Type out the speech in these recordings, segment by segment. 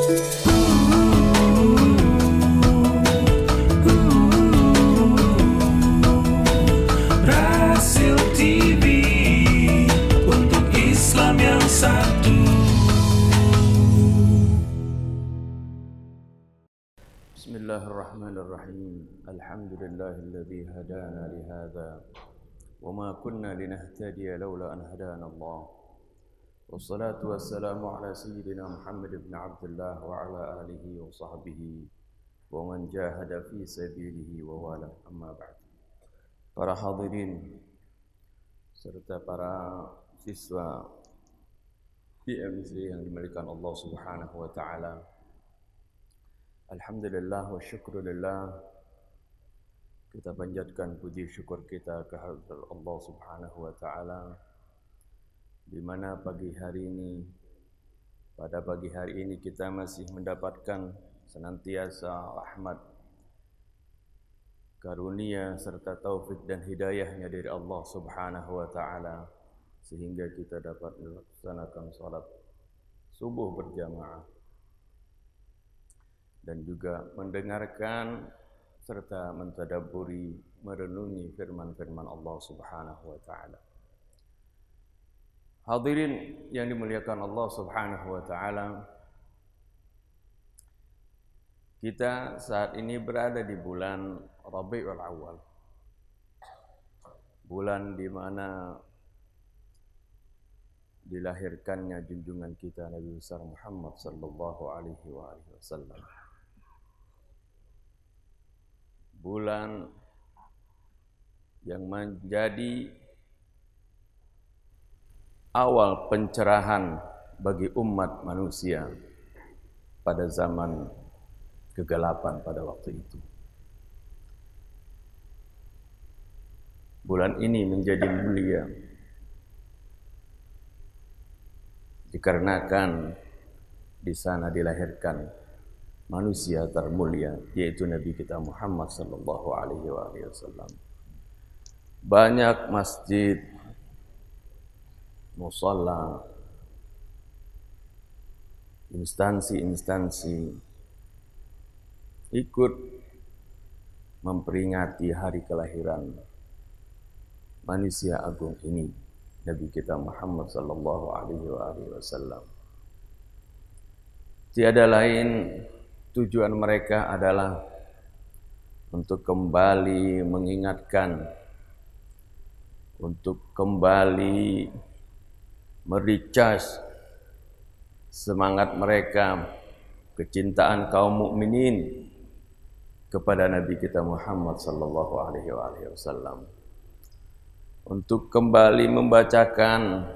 Rasil TV untuk Islam yang satu. Bismillahirrahmanirrahim. Alhamdulillahilladzi hadana lihadza wa ma kunna linahtadiya laula an hadana Allah. Wassalatu wassalamu ala sayyidina Muhammad ibn Abdullah wa ala alihi wa sahbihi wa man jahada fi sabilihi wa wala, amma ba'd. Para hadirin serta para siswa PMC yang dimuliakan Allah Subhanahu wa taala. Alhamdulillah wa syukrulillah, kita panjatkan puji syukur kita kehadirat Allah Subhanahu wa taala, di mana pada pagi hari ini kita masih mendapatkan senantiasa rahmat, karunia serta taufik dan hidayahnya dari Allah Subhanahu wa taala, sehingga kita dapat melaksanakan salat subuh berjamaah dan juga mendengarkan serta mentadabburi, merenungi firman-firman Allah Subhanahu wa taala. Hadirin yang dimuliakan Allah Subhanahu wa taala, kita saat ini berada di bulan Rabiul Awal, bulan di mana dilahirkannya junjungan kita Nabi besar Muhammad sallallahu alaihi wasallam. Bulan yang menjadi awal pencerahan bagi umat manusia pada zaman kegelapan pada waktu itu. Bulan ini menjadi mulia dikarenakan di sana dilahirkan manusia termulia, yaitu Nabi kita Muhammad sallallahu alaihi wasallam. Banyak masjid, musalla, instansi-instansi ikut memperingati hari kelahiran manusia agung ini, Nabi kita Muhammad sallallahu alaihi wasallam. Tiada lain tujuan mereka adalah untuk kembali mengingatkan, untuk kembali mericas semangat mereka, kecintaan kaum mukminin kepada Nabi kita Muhammad sallallahu alaihi wasallam, untuk kembali membacakan,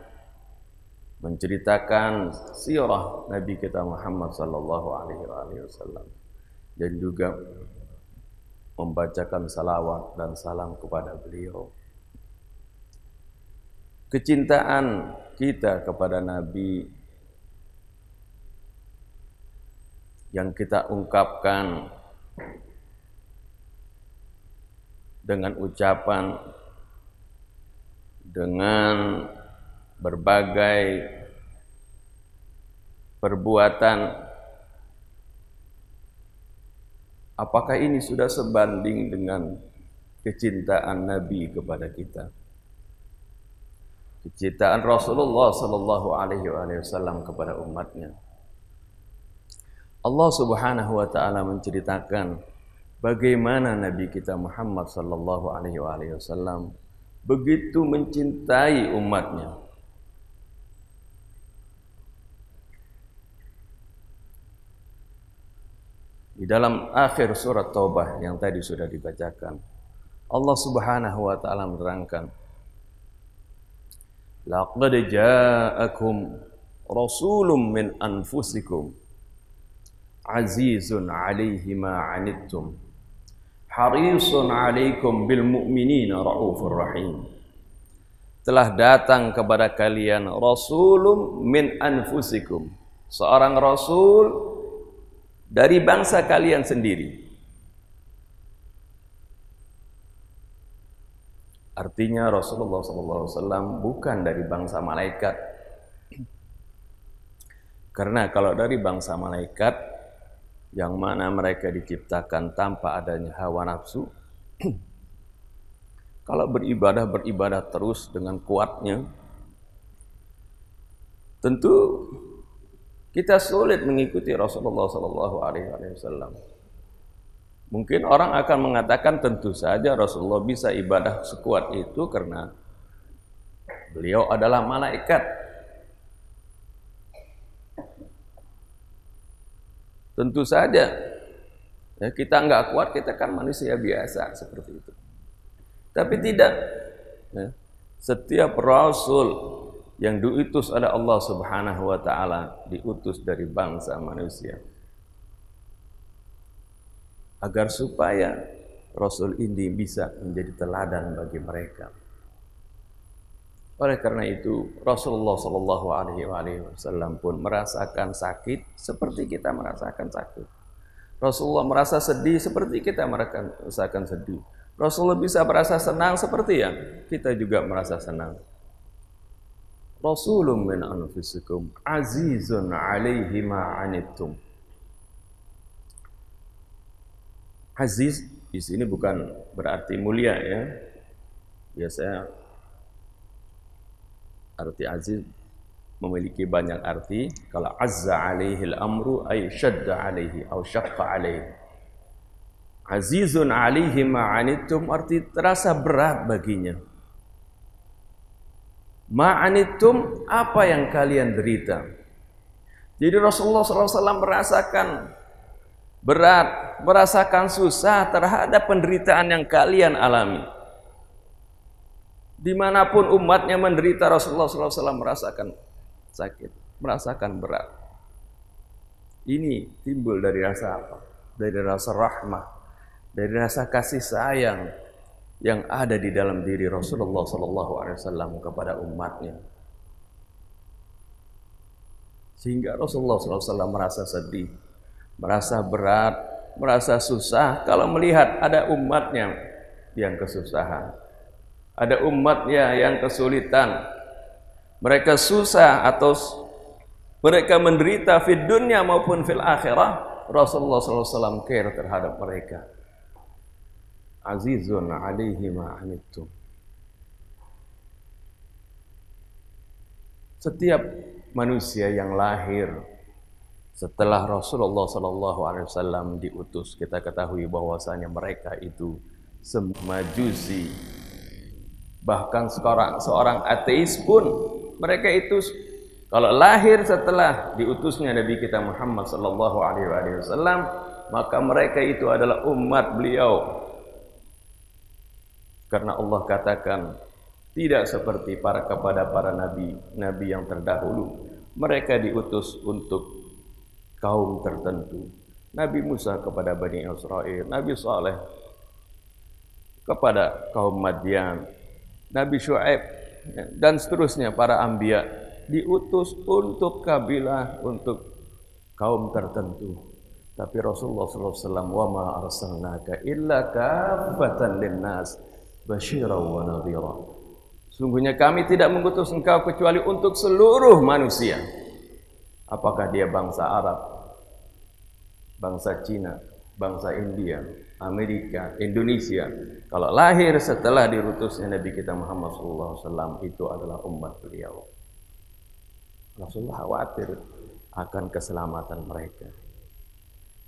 menceritakan sirah Nabi kita Muhammad sallallahu alaihi wasallam, dan juga membacakan salawat dan salam kepada beliau. Kecintaan kita kepada Nabi yang kita ungkapkan dengan ucapan, dengan berbagai perbuatan, apakah ini sudah sebanding dengan kecintaan Nabi kepada kita? Kecintaan Rasulullah sallallahu alaihi wasallam kepada umatnya. Allah Subhanahu wa taala menceritakan bagaimana Nabi kita Muhammad sallallahu alaihi wasallam begitu mencintai umatnya. Di dalam akhir surat Taubah yang tadi sudah dibacakan, Allah Subhanahu wa taala menerangkan, laqad ja'akum rasulun min anfusikum azizun 'alaihi ma 'anittum harisun 'alaikum bil mu'minina raufur rahim. Telah datang kepada kalian rasulun min anfusikum, seorang rasul dari bangsa kalian sendiri. Artinya Rasulullah SAW bukan dari bangsa malaikat, Karena kalau dari bangsa malaikat, yang mana mereka diciptakan tanpa adanya hawa nafsu, kalau beribadah terus dengan kuatnya, tentu kita sulit mengikuti Rasulullah SAW. Mungkin orang akan mengatakan tentu saja Rasulullah bisa ibadah sekuat itu karena beliau adalah malaikat. Tentu saja ya, kita nggak kuat, kita kan manusia biasa seperti itu. Tapi tidak, ya, setiap Rasul yang diutus oleh Allah Subhanahu wa Ta'ala diutus dari bangsa manusia, agar supaya Rasul ini bisa menjadi teladan bagi mereka. Oleh karena itu Rasulullah Shallallahu Alaihi Wasallam pun merasakan sakit seperti kita merasakan sakit. Rasulullah merasa sedih seperti kita merasakan sedih. Rasulullah bisa merasa senang seperti yang kita juga merasa senang. Rasulun min anfusikum azizun alaihi ma anittum. Aziz di sini bukan berarti mulia ya. Biasanya arti aziz memiliki banyak arti. Kalau azza alaihi al-amru ay shadda alaihi atau syaqqa alaihi. Azizun alaihi ma anittum arti terasa berat baginya. Ma'anitum, apa yang kalian derita. Jadi Rasulullah SAW merasakan berat, merasakan susah terhadap penderitaan yang kalian alami. Dimanapun umatnya menderita, Rasulullah SAW merasakan sakit, merasakan berat. Ini timbul dari rasa apa? Dari rasa rahmah, dari rasa kasih sayang yang ada di dalam diri Rasulullah SAW kepada umatnya. Sehingga Rasulullah SAW merasa sedih, merasa berat, merasa susah kalau melihat ada umatnya yang kesusahan, ada umatnya yang kesulitan. Mereka susah atau mereka menderita fid dunya maupun fil akhirah, Rasulullah SAW care terhadap mereka. Azizun alaihi ma anittum. Setiap manusia yang lahir setelah Rasulullah SAW diutus, kita ketahui bahwasanya mereka itu Majusi. Bahkan seorang ateis pun mereka itu kalau lahir setelah diutusnya Nabi kita Muhammad SAW, maka mereka itu adalah umat beliau. Karena Allah katakan tidak seperti kepada para nabi yang terdahulu. Mereka diutus untuk kaum tertentu. Nabi Musa kepada Bani Israel, Nabi Saleh kepada kaum Madian, Nabi Syuaib dan seterusnya para anbiya diutus untuk kabilah, untuk kaum tertentu. Tapi Rasulullah SAW, wa ma arsalnaka illa kaffatan linnas basyira wa nadhira. Sungguhnya kami tidak mengutus engkau kecuali untuk seluruh manusia. Apakah dia bangsa Arab, bangsa Cina, bangsa India, Amerika, Indonesia, kalau lahir setelah diutusnya Nabi kita Muhammad SAW, itu adalah umat beliau. Rasulullah khawatir akan keselamatan mereka.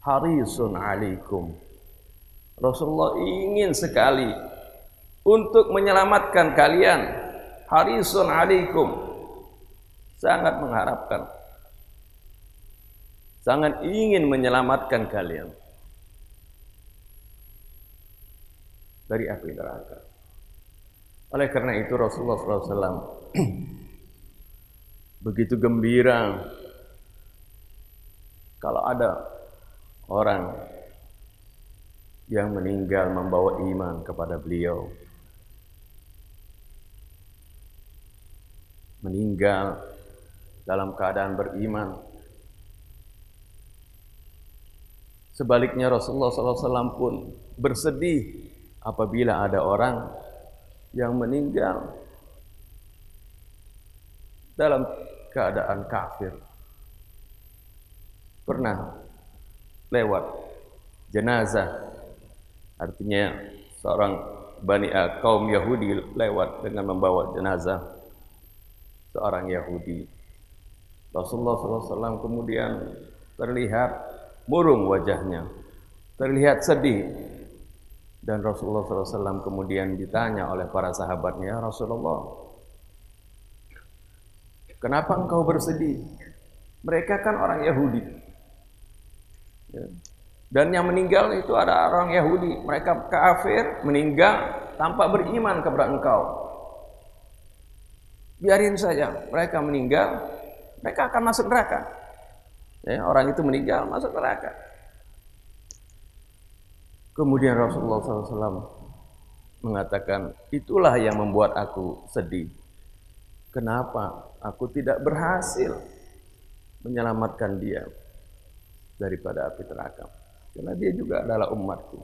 Harisun alaikum. Rasulullah ingin sekali untuk menyelamatkan kalian. Harisun alaikum, sangat mengharapkan, sangat ingin menyelamatkan kalian dari api neraka. Oleh karena itu Rasulullah SAW begitu gembira kalau ada orang yang meninggal membawa iman kepada beliau, meninggal dalam keadaan beriman. Sebaliknya Rasulullah SAW pun bersedih apabila ada orang yang meninggal dalam keadaan kafir. pernah lewat jenazah, artinya seorang kaum Yahudi lewat dengan membawa jenazah seorang Yahudi. Rasulullah SAW kemudian terlihat murung wajahnya, terlihat sedih, dan Rasulullah SAW kemudian ditanya oleh para sahabatnya, "Ya Rasulullah, kenapa engkau bersedih? Mereka kan orang Yahudi, ya. Dan yang meninggal itu ada orang Yahudi, mereka kafir, meninggal tanpa beriman kepada engkau. Biarin saja, mereka meninggal, mereka akan masuk neraka. Ya, orang itu meninggal masuk neraka." Kemudian Rasulullah SAW mengatakan, "Itulah yang membuat aku sedih. Kenapa aku tidak berhasil menyelamatkan dia daripada api neraka? Karena dia juga adalah umatku."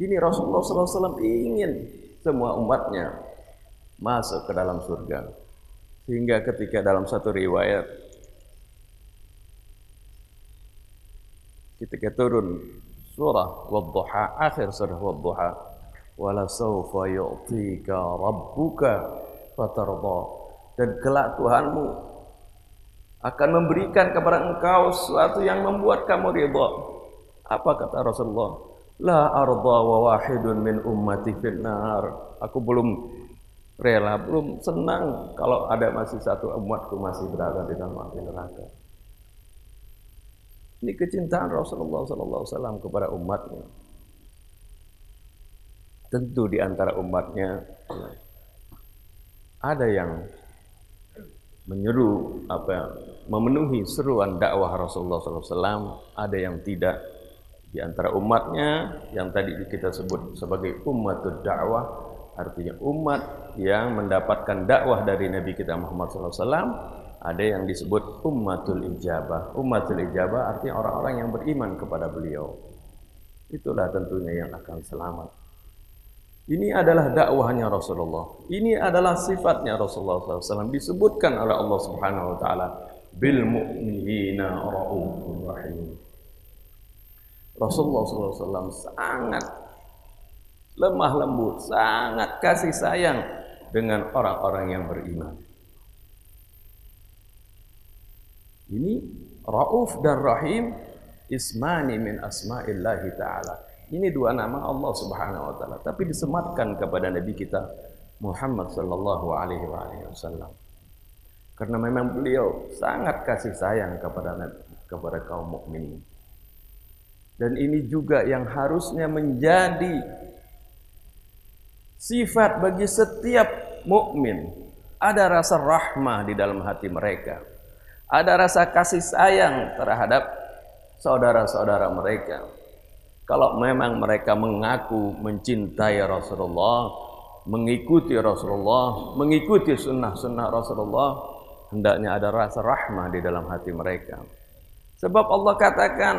Ini Rasulullah SAW ingin semua umatnya masuk ke dalam surga. Sehingga ketika dalam satu riwayat, ketika turun surah Wadduha, akhir surah Wadduha, "Wala sawfa yu'tika rabbuka fatarda." Dan kelak Tuhanmu akan memberikan kepada engkau sesuatu yang membuat kamu ridha. Apa kata Rasulullah? "La arda wa wahidun min ummati finnar." Aku belum rela, belum senang kalau ada masih satu umatku masih berada di dalam api neraka. Ini kecintaan Rasulullah SAW kepada umatnya. Tentu di antara umatnya ada yang menyeru memenuhi seruan dakwah Rasulullah SAW, ada yang tidak. Di antara umatnya yang tadi kita sebut sebagai ummatud dakwah, artinya umat yang mendapatkan dakwah dari Nabi kita Muhammad SAW, ada yang disebut ummatul ijabah. Ummatul ijabah artinya orang-orang yang beriman kepada beliau. Itulah tentunya yang akan selamat. Ini adalah dakwahnya Rasulullah. Ini adalah sifatnya Rasulullah SAW. Disebutkan oleh Allah Subhanahu Wa Taala, bil mu'minina raufur rahim. Rasulullah SAW sangat lemah lembut, sangat kasih sayang dengan orang-orang yang beriman. Ini Rauf dan Rahim, ismani min asma'illahi ta'ala. Ini dua nama Allah Subhanahu Wa Taala, tapi disematkan kepada Nabi kita Muhammad Sallallahu Alaihi Wasallam. Karena memang beliau sangat kasih sayang kepada kaum mukminin. Dan ini juga yang harusnya menjadi sifat bagi setiap mukmin. Ada rasa rahmah di dalam hati mereka. Ada rasa kasih sayang terhadap saudara-saudara mereka. Kalau memang mereka mengaku mencintai Rasulullah, mengikuti Rasulullah, mengikuti sunnah-sunnah Rasulullah, hendaknya ada rasa rahmah di dalam hati mereka. Sebab Allah katakan,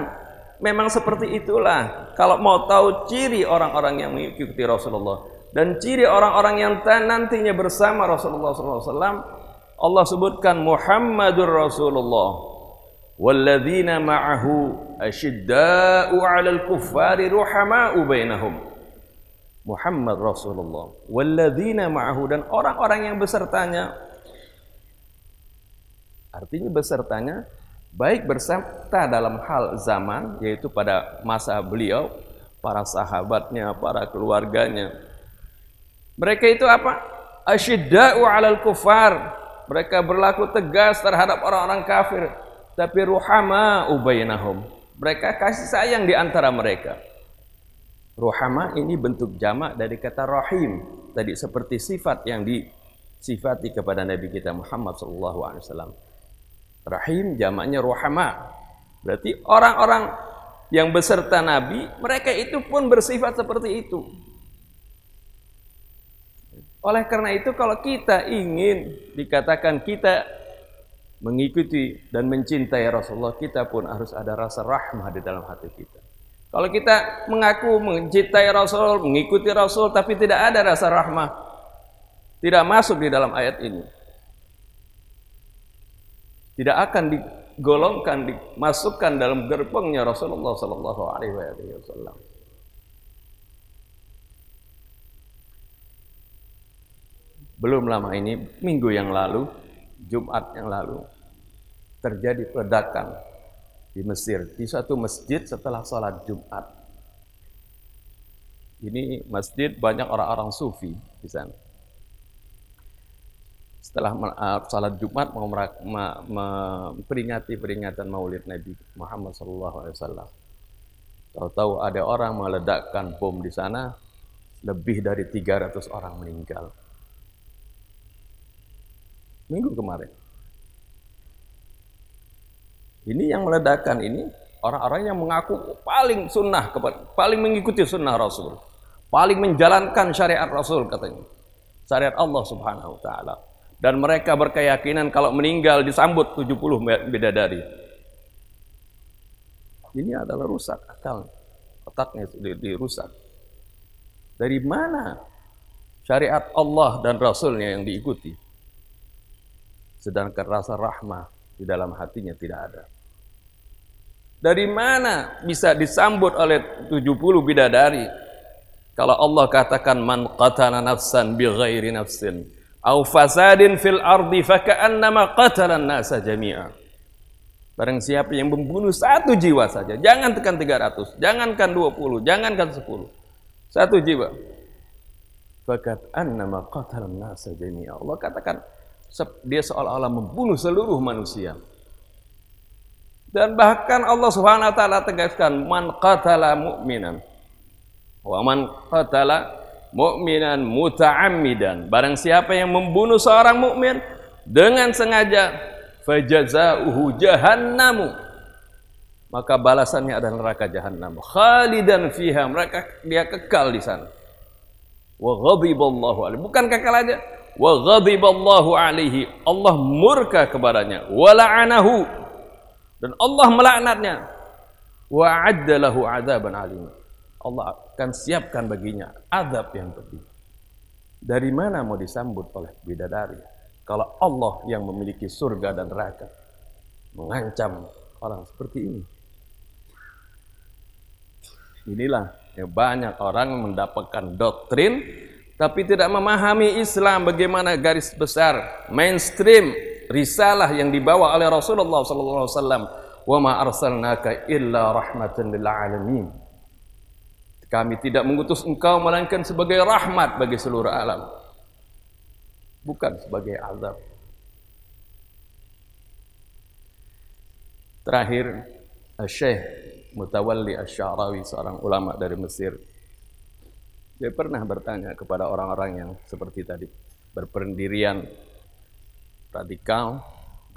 memang seperti itulah kalau mau tahu ciri orang-orang yang mengikuti Rasulullah dan ciri orang-orang yang nantinya bersama Rasulullah SAW, Allah sebutkan Muhammadur Rasulullah walladzina ma'ahu asyidda'u 'alal kuffari ruhama'u bainahum. Muhammad Rasulullah walladzina ma'ahu, dan orang-orang yang besertanya, artinya besertanya baik beserta dalam hal zaman, yaitu pada masa beliau, para sahabatnya, para keluarganya. Mereka itu apa? Asyidda'u 'alal kuffar. Mereka berlaku tegas terhadap orang-orang kafir, tapi ruhama'u bainahum. Mereka kasih sayang di antara mereka. Ruhama ini bentuk jamak dari kata rahim. Tadi seperti sifat yang disifati kepada Nabi kita Muhammad SAW. Rahim jamaknya ruhama. Berarti orang-orang yang beserta Nabi, mereka itu pun bersifat seperti itu. Oleh karena itu, kalau kita ingin dikatakan kita mengikuti dan mencintai Rasulullah, kita pun harus ada rasa rahmah di dalam hati kita. Kalau kita mengaku mencintai Rasul, mengikuti Rasul, tapi tidak ada rasa rahmah, tidak masuk di dalam ayat ini, tidak akan digolongkan, dimasukkan dalam gerbongnya Rasulullah sallallahu alaihi wasallam. Belum lama ini, minggu yang lalu, Jumat yang lalu, terjadi ledakan di Mesir, di suatu masjid setelah sholat Jumat. Ini masjid banyak orang-orang sufi di sana. Setelah sholat Jumat mau memperingati peringatan Maulid Nabi Muhammad SAW. Tahu-tahu ada orang meledakkan bom di sana, lebih dari 300 orang meninggal. Minggu kemarin. Ini yang meledakkan ini orang-orang yang mengaku paling sunnah, paling mengikuti sunnah Rasul, paling menjalankan syariat Rasul katanya, syariat Allah Subhanahu Wa Taala. Dan mereka berkeyakinan kalau meninggal disambut 70 bidadari. Ini adalah rusak akal, otaknya dirusak. Dari mana syariat Allah dan Rasulnya yang diikuti? Sedangkan rasa rahmah di dalam hatinya tidak ada. Dari mana bisa disambut oleh 70 bidadari? Kalau Allah katakan man qatala nafsan bighairi nafsin aw fasadin fil ardi faka'annama qatala an-nasa jami'a. Barang siapa yang membunuh satu jiwa saja, jangan tekan 300, jangankan 20, jangankan 10. Satu jiwa. Faka'annama qatala an-nasa jami'a. Allah katakan dia seolah-olah membunuh seluruh manusia. Dan bahkan Allah Subhanahu wa taala tegaskan man qatala mu'minan wa man qatala mu'minan muta'ammidan. Barang siapa yang membunuh seorang mukmin dengan sengaja, fajazauhu jahannamu, maka balasannya adalah neraka jahanam. Khalidan fiha, dia kekal di sana. Wa ghadiballahu alaihi, bukan kekal aja. Wa ghadiballahu alaihi, Allah murka kepadanya. Wa la'anahu, dan Allah melaknatnya. Wa a'adda lahu 'adzaban 'alim, Allah akan siapkan baginya azab yang pedih. Dari mana mau disambut oleh bidadari kalau Allah yang memiliki surga dan neraka mengancam orang seperti ini? Inilah yang banyak orang mendapatkan doktrin tapi tidak memahami Islam, bagaimana garis besar mainstream risalah yang dibawa oleh Rasulullah SAW. Wa ma arsalnaka illa rahmatan lil alamin. Kami tidak mengutus engkau melainkan sebagai rahmat bagi seluruh alam, bukan sebagai azab. Terakhir, Syekh Mutawalli Asy-Sya'rawi, seorang ulama dari Mesir, dia pernah bertanya kepada orang-orang yang seperti tadi, berpendirian radikal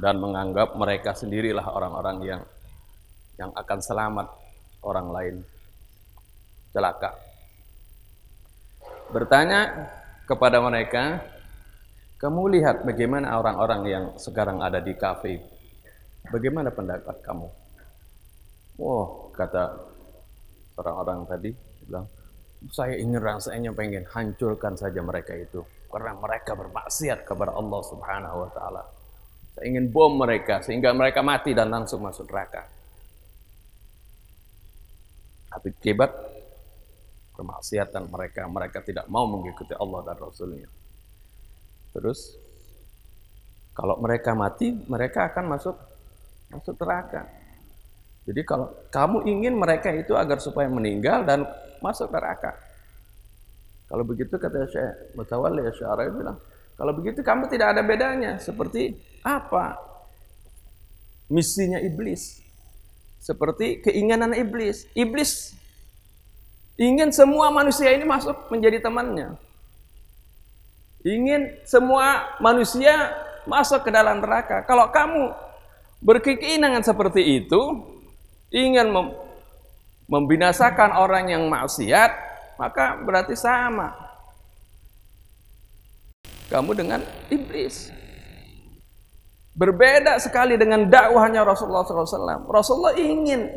dan menganggap mereka sendirilah orang-orang yang akan selamat orang lain celaka. Bertanya kepada mereka, kamu lihat bagaimana orang-orang yang sekarang ada di kafe, bagaimana pendapat kamu? Wah, kata orang-orang tadi, bilang, saya ingin rasanya pengen hancurkan saja mereka itu, karena mereka bermaksiat kepada Allah Subhanahu wa taala. Saya ingin bom mereka sehingga mereka mati dan langsung masuk neraka. Akibat kemaksiatan mereka tidak mau mengikuti Allah dan Rasulnya. Terus kalau mereka mati, mereka akan masuk neraka. Jadi kalau kamu ingin mereka itu agar supaya meninggal dan masuk neraka. Kalau begitu, kata Syekh Mutawalli Asy-Sya'rawi bilang, kalau begitu kamu tidak ada bedanya. Seperti apa misinya iblis? Seperti keinginan iblis. Iblis ingin semua manusia ini masuk menjadi temannya. Ingin semua manusia masuk ke dalam neraka. Kalau kamu berkeinginan seperti itu, ingin membinasakan orang yang maksiat, maka berarti sama kamu dengan iblis. Berbeda sekali dengan dakwahnya Rasulullah SAW. Rasulullah ingin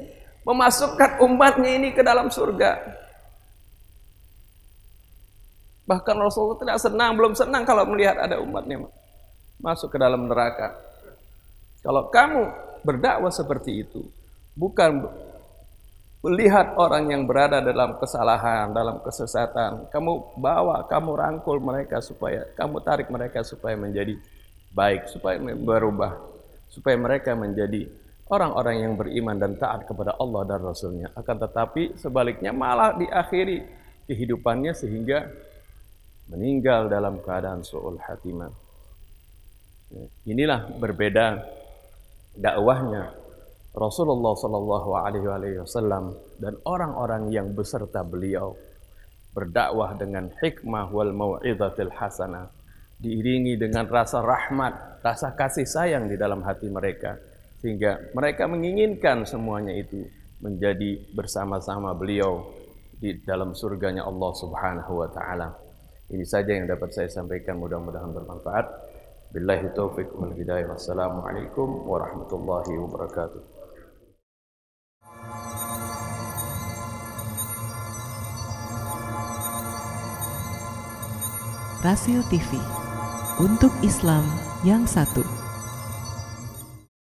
memasukkan umatnya ini ke dalam surga. Bahkan Rasulullah tidak senang, belum senang kalau melihat ada umatnya masuk ke dalam neraka. Kalau kamu berdakwah seperti itu. Bukan melihat orang yang berada dalam kesalahan, dalam kesesatan, kamu bawa, kamu rangkul mereka supaya, kamu tarik mereka supaya menjadi baik, supaya berubah, supaya mereka menjadi orang-orang yang beriman dan taat kepada Allah dan Rasul-Nya. Akan tetapi sebaliknya malah diakhiri kehidupannya sehingga meninggal dalam keadaan su'ul khatimah. Inilah berbeda dakwahnya Rasulullah Shallallahu Alaihi Wasallam dan orang-orang yang beserta beliau, berdakwah dengan hikmah wal mau'izatil hasanah, diiringi dengan rasa rahmat, rasa kasih sayang di dalam hati mereka, sehingga mereka menginginkan semuanya itu menjadi bersama-sama beliau di dalam surganya Allah Subhanahu wa taala. Ini saja yang dapat saya sampaikan, mudah-mudahan bermanfaat. Billahi taufiq wal hidayah. Wassalamualaikum warahmatullahi wabarakatuh. Rasil TV, untuk Islam yang satu.